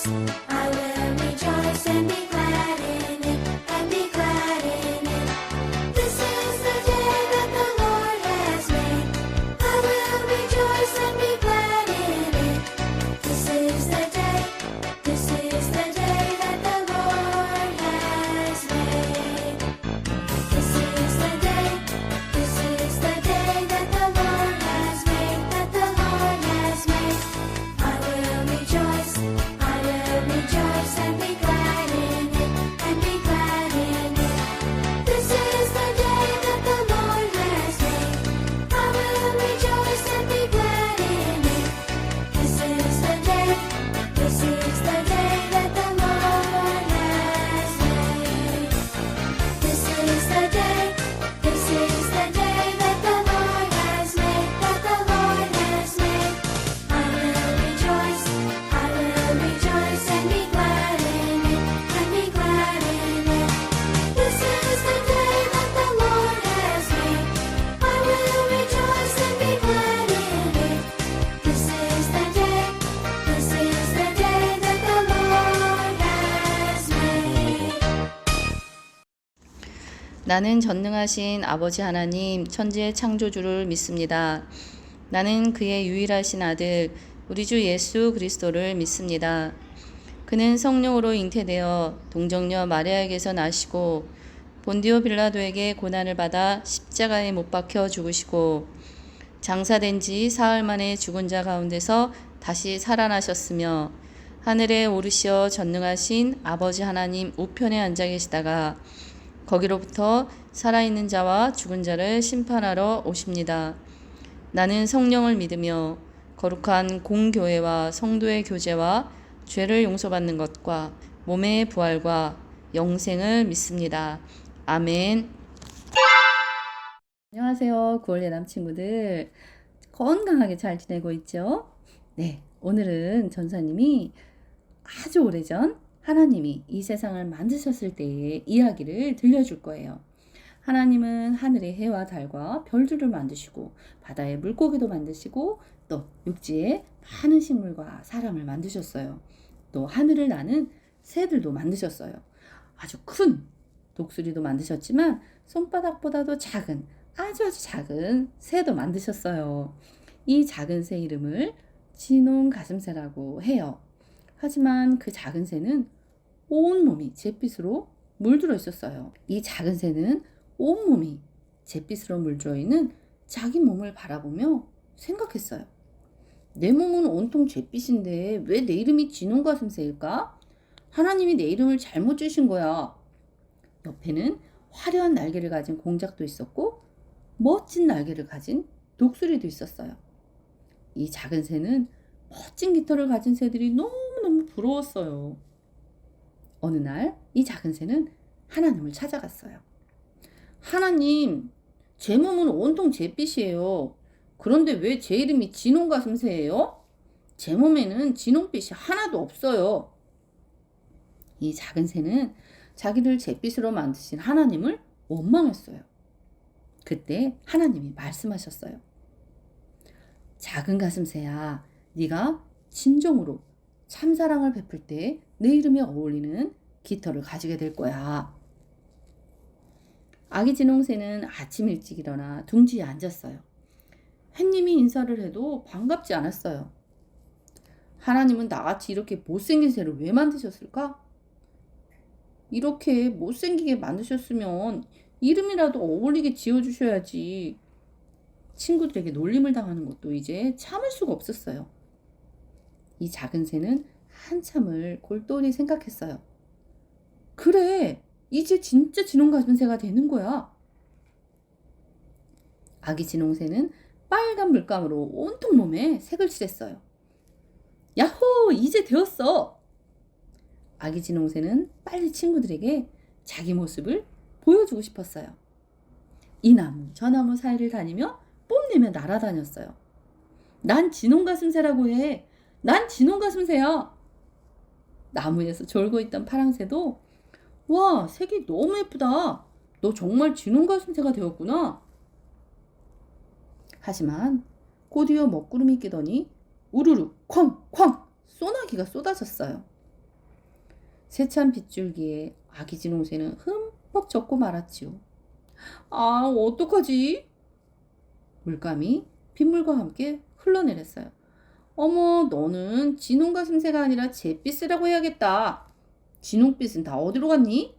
rejoice. I will rejoice and be glad in it, and be glad in it. This is the day that the Lord has made. I will rejoice and be glad in it. This is the day that the Lord has made. This is the day that the Lord has made, that the Lord has made. I will rejoice and be glad in it, and be glad in it. This is the day that the Lord has made. I will rejoice and be glad in it. This is the day that the Lord has made. This is the day that the Lord has made, that the Lord has made. I will rejoice and be glad in it, and be glad in it. This is the day that the Lord has made. I will rejoice and be glad in it. This is the day that the Lord has made. 나는 전능하신 아버지 하나님 천지의 창조주를 믿습니다. 나는 그의 유일하신 아들 우리 주 예수 그리스도를 믿습니다. 그는 성령으로 잉태되어 동정녀 마리아에게서 나시고 본디오 빌라도에게 고난을 받아 십자가에 못 박혀 죽으시고 장사된 지 사흘 만에 죽은 자 가운데서 다시 살아나셨으며 하늘에 오르시어 전능하신 아버지 하나님 우편에 앉아 계시다가 거기로부터 살아있는 자와 죽은 자를 심판하러 오십니다. 나는 성령을 믿으며 거룩한 공교회와 성도의 교제와 죄를 용서받는 것과 몸의 부활과 영생을 믿습니다. 아멘. 안녕하세요. 9월 예남 친구들. 건강하게 잘 지내고 있죠? 네, 오늘은 전사님이 아주 오래전 하나님이 이 세상을 만드셨을 때의 이야기를 들려줄 거예요. 하나님은 하늘의 해와 달과 별들을 만드시고 바다의 물고기도 만드시고 또 육지에 많은 식물과 사람을 만드셨어요. 또 하늘을 나는 새들도 만드셨어요. 아주 큰 독수리도 만드셨지만 손바닥보다도 작은 아주 작은 새도 만드셨어요. 이 작은 새 이름을 진홍가슴새라고 해요. 하지만 그 작은 새는 온몸이 잿빛으로 물들어 있었어요. 이 작은 새는 온몸이 잿빛으로 물들어 있는 자기 몸을 바라보며 생각했어요. 내 몸은 온통 잿빛인데 왜 내 이름이 진홍가슴새일까? 하나님이 내 이름을 잘못 주신 거야. 옆에는 화려한 날개를 가진 공작도 있었고 멋진 날개를 가진 독수리도 있었어요. 이 작은 새는 멋진 깃털을 가진 새들이 너무너무 부러웠어요. 어느 날 이 작은 새는 하나님을 찾아갔어요. 하나님, 제 몸은 온통 잿빛이에요. 그런데 왜 제 이름이 진홍가슴새예요? 제 몸에는 진홍빛이 하나도 없어요. 이 작은 새는 자기를 잿빛으로 만드신 하나님을 원망했어요. 그때 하나님이 말씀하셨어요. 작은 가슴새야, 네가 진정으로 참사랑을 베풀 때 내 이름에 어울리는 깃털을 가지게 될 거야. 아기 진홍새는 아침 일찍 일어나 둥지에 앉았어요. 햇님이 인사를 해도 반갑지 않았어요. 하나님은 나같이 이렇게 못생긴 새를 왜 만드셨을까? 이렇게 못생기게 만드셨으면 이름이라도 어울리게 지어주셔야지. 친구들에게 놀림을 당하는 것도 이제 참을 수가 없었어요. 이 작은 새는 한참을 골똘히 생각했어요. 그래, 이제 진짜 진홍가슴새가 되는 거야. 아기 진홍새는 빨간 물감으로 온통 몸에 색을 칠했어요. 야호, 이제 되었어. 아기 진홍새는 빨리 친구들에게 자기 모습을 보여주고 싶었어요. 이 나무 저 나무 사이를 다니며 뽐내며 날아다녔어요. 난 진홍가슴새라고 해. 난 진홍가슴새야. 나무에서 졸고 있던 파랑새도 와, 색이 너무 예쁘다. 너 정말 진홍가슴새가 되었구나. 하지만 곧이어 먹구름이 끼더니 우르르 쾅쾅 소나기가 쏟아졌어요. 세찬 빗줄기에 아기 진홍새는 흠뻑 젖고 말았지요. 아, 어떡하지? 물감이 빗물과 함께 흘러내렸어요. 어머, 너는 진홍가슴새가 아니라 잿빛이라고 해야겠다. 진홍빛은 다 어디로 갔니?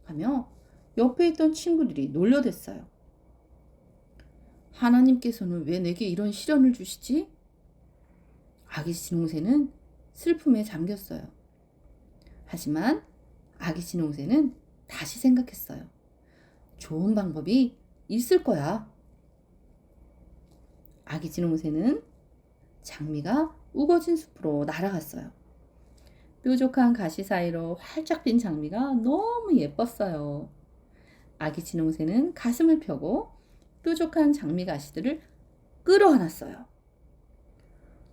하며 옆에 있던 친구들이 놀려댔어요. 하나님께서는 왜 내게 이런 시련을 주시지? 아기 진홍새는 슬픔에 잠겼어요. 하지만 아기 진홍새는 다시 생각했어요. 좋은 방법이 있을 거야. 아기 진홍새는 장미가 우거진 숲으로 날아갔어요. 뾰족한 가시 사이로 활짝 핀 장미가 너무 예뻤어요. 아기 진홍새는 가슴을 펴고 뾰족한 장미 가시들을 끌어안았어요.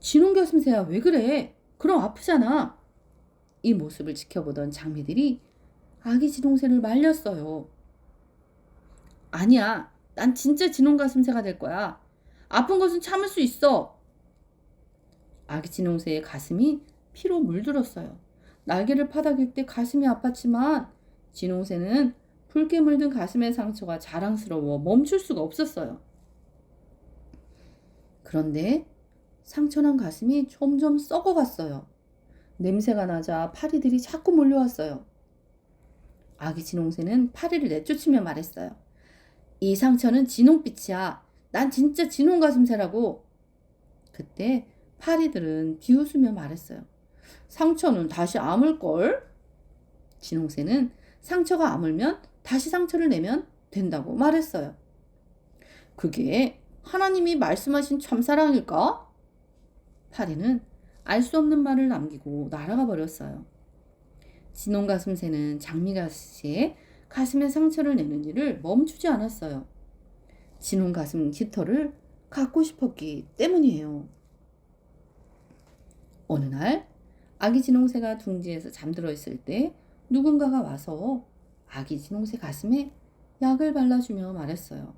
진홍가슴새야, 왜 그래? 그럼 아프잖아. 이 모습을 지켜보던 장미들이 아기 진홍새를 말렸어요. 아니야, 난 진짜 진홍가슴새가 될 거야. 아픈 것은 참을 수 있어. 아기 진홍새의 가슴이 피로 물들었어요. 날개를 파닥일 때 가슴이 아팠지만 진홍새는 붉게 물든 가슴의 상처가 자랑스러워 멈출 수가 없었어요. 그런데 상처난 가슴이 점점 썩어갔어요. 냄새가 나자 파리들이 자꾸 몰려왔어요. 아기 진홍새는 파리를 내쫓으며 말했어요. 이 상처는 진홍빛이야. 난 진짜 진홍가슴새라고. 그때 파리들은 비웃으며 말했어요. 상처는 다시 아물걸? 진홍새는 상처가 아물면 다시 상처를 내면 된다고 말했어요. 그게 하나님이 말씀하신 참사랑일까? 파리는 알 수 없는 말을 남기고 날아가 버렸어요. 진홍가슴새는 장미가시에 가슴에 상처를 내는 일을 멈추지 않았어요. 진홍가슴 깃털을 갖고 싶었기 때문이에요. 어느 날 아기 진홍새가 둥지에서 잠들어 있을 때 누군가가 와서 아기 진홍새 가슴에 약을 발라주며 말했어요.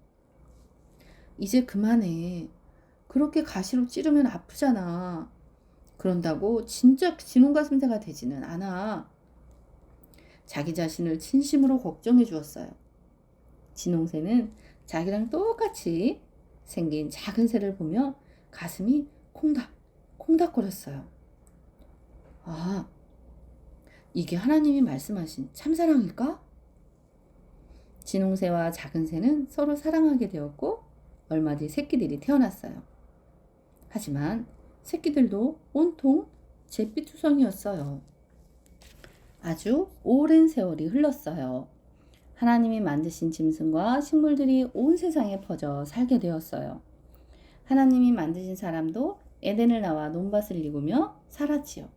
이제 그만해. 그렇게 가시로 찌르면 아프잖아. 그런다고 진짜 진홍가슴새가 되지는 않아. 자기 자신을 진심으로 걱정해 주었어요. 진홍새는 자기랑 똑같이 생긴 작은 새를 보며 가슴이 콩닥콩닥거렸어요. 아, 이게 하나님이 말씀하신 참사랑일까? 진홍새와 작은 새는 서로 사랑하게 되었고 얼마 뒤 새끼들이 태어났어요. 하지만 새끼들도 온통 잿빛투성이었어요. 아주 오랜 세월이 흘렀어요. 하나님이 만드신 짐승과 식물들이 온 세상에 퍼져 살게 되었어요. 하나님이 만드신 사람도 에덴을 나와 논밭을 일구며 살았지요.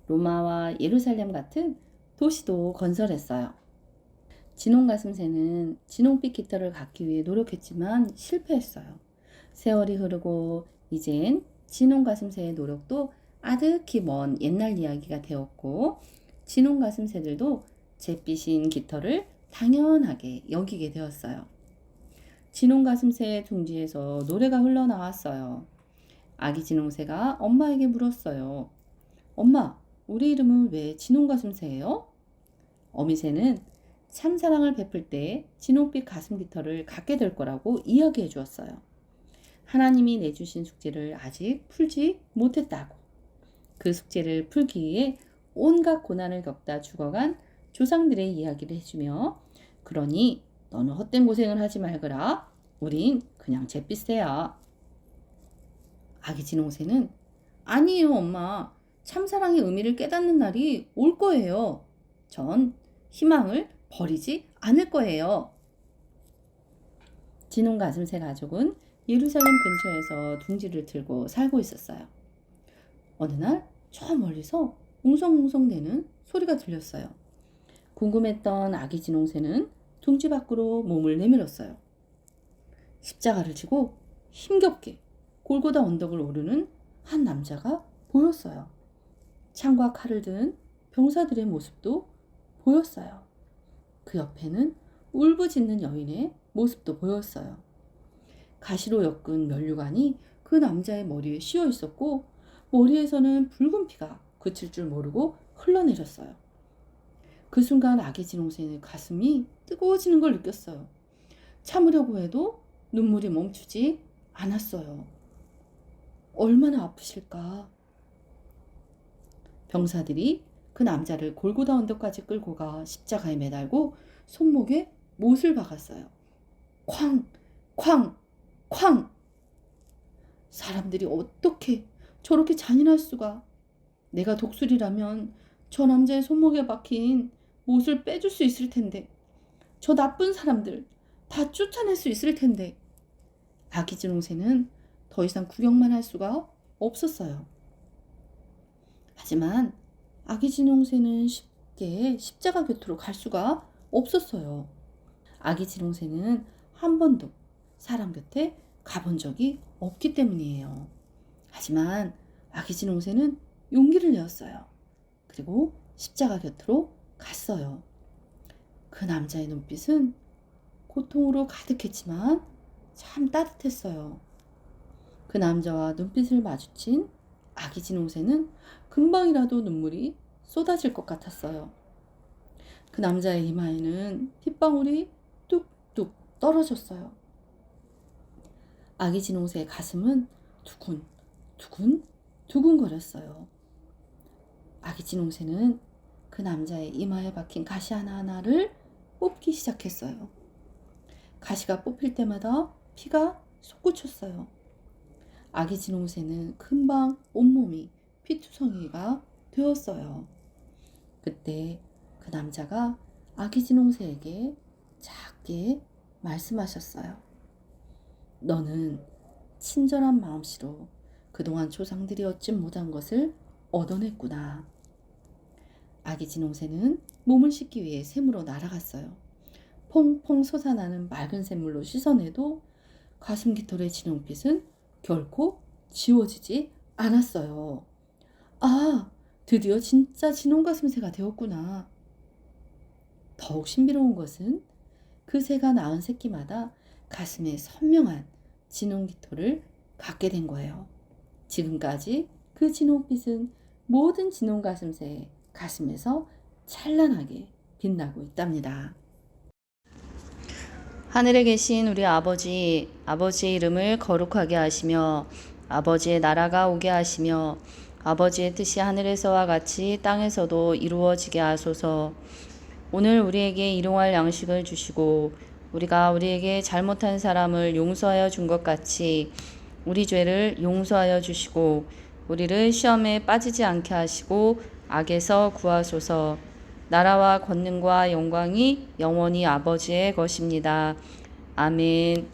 로마와 예루살렘 같은 도시도 건설했어요. 진홍가슴새는 진홍빛 깃털을 갖기 위해 노력했지만 실패했어요. 세월이 흐르고 이젠 진홍가슴새의 노력도 아득히 먼 옛날 이야기가 되었고 진홍가슴새들도 잿빛인 깃털을 당연하게 여기게 되었어요. 진홍가슴새의 둥지에서 노래가 흘러나왔어요. 아기 진홍새가 엄마에게 물었어요. 엄마, 우리 이름은 왜 진홍가슴새예요? 어미새는 참사랑을 베풀 때 진홍빛 가슴 깃털을 갖게 될 거라고 이야기해 주었어요. 하나님이 내주신 숙제를 아직 풀지 못했다고. 그 숙제를 풀기 위해 온갖 고난을 겪다 죽어간 조상들의 이야기를 해주며 그러니 너는 헛된 고생을 하지 말거라. 우린 그냥 잿빛새야. 아기 진홍새는 아니에요 엄마. 참사랑의 의미를 깨닫는 날이 올 거예요. 전 희망을 버리지 않을 거예요. 진홍가슴새 가족은 예루살렘 근처에서 둥지를 틀고 살고 있었어요. 어느 날 저 멀리서 웅성웅성대는 소리가 들렸어요. 궁금했던 아기 진홍새는 둥지 밖으로 몸을 내밀었어요. 십자가를 지고 힘겹게 골고다 언덕을 오르는 한 남자가 보였어요. 창과 칼을 든 병사들의 모습도 보였어요. 그 옆에는 울부짖는 여인의 모습도 보였어요. 가시로 엮은 면류관이 그 남자의 머리에 씌어 있었고 머리에서는 붉은 피가 그칠 줄 모르고 흘러내렸어요. 그 순간 아기 진홍새의 가슴이 뜨거워지는 걸 느꼈어요. 참으려고 해도 눈물이 멈추지 않았어요. 얼마나 아프실까? 병사들이 그 남자를 골고다 언덕까지 끌고 가 십자가에 매달고 손목에 못을 박았어요. 쾅! 쾅! 쾅! 사람들이 어떻게 저렇게 잔인할 수가? 내가 독수리라면 저 남자의 손목에 박힌 못을 빼줄 수 있을 텐데, 저 나쁜 사람들 다 쫓아낼 수 있을 텐데. 아기 진홍새는 더 이상 구경만 할 수가 없었어요. 하지만 아기 진홍새는 쉽게 십자가 곁으로 갈 수가 없었어요. 아기 진홍새는 한 번도 사람 곁에 가본 적이 없기 때문이에요. 하지만 아기 진홍새는 용기를 내었어요. 그리고 십자가 곁으로 갔어요. 그 남자의 눈빛은 고통으로 가득했지만 참 따뜻했어요. 그 남자와 눈빛을 마주친 아기 진홍새는 금방이라도 눈물이 쏟아질 것 같았어요. 그 남자의 이마에는 핏방울이 뚝뚝 떨어졌어요. 아기 진홍새의 가슴은 두근, 두근, 두근거렸어요. 아기 진홍새는 그 남자의 이마에 박힌 가시 하나하나를 뽑기 시작했어요. 가시가 뽑힐 때마다 피가 솟구쳤어요. 아기 진홍새는 금방 온몸이 피투성이가 되었어요. 그때 그 남자가 아기 진홍새에게 작게 말씀하셨어요. 너는 친절한 마음씨로 그동안 조상들이 얻지 못한 것을 얻어냈구나. 아기 진홍새는 몸을 씻기 위해 샘으로 날아갔어요. 퐁퐁 솟아나는 맑은 샘물로 씻어내도 가슴 깃털의 진홍빛은 결코 지워지지 않았어요. 아, 드디어 진짜 진홍가슴새가 되었구나. 더욱 신비로운 것은 그 새가 낳은 새끼마다 가슴에 선명한 진홍 깃털을 갖게 된 거예요. 지금까지 그 진홍빛은 모든 진홍가슴새의 가슴에서 찬란하게 빛나고 있답니다. 하늘에 계신 우리 아버지, 아버지의 이름을 거룩하게 하시며 아버지의 나라가 오게 하시며 아버지의 뜻이 하늘에서와 같이 땅에서도 이루어지게 하소서. 오늘 우리에게 일용할 양식을 주시고 우리가 우리에게 잘못한 사람을 용서하여 준 것 같이 우리 죄를 용서하여 주시고 우리를 시험에 빠지지 않게 하시고 악에서 구하소서. 나라와 권능과 영광이 영원히 아버지의 것입니다. 아멘.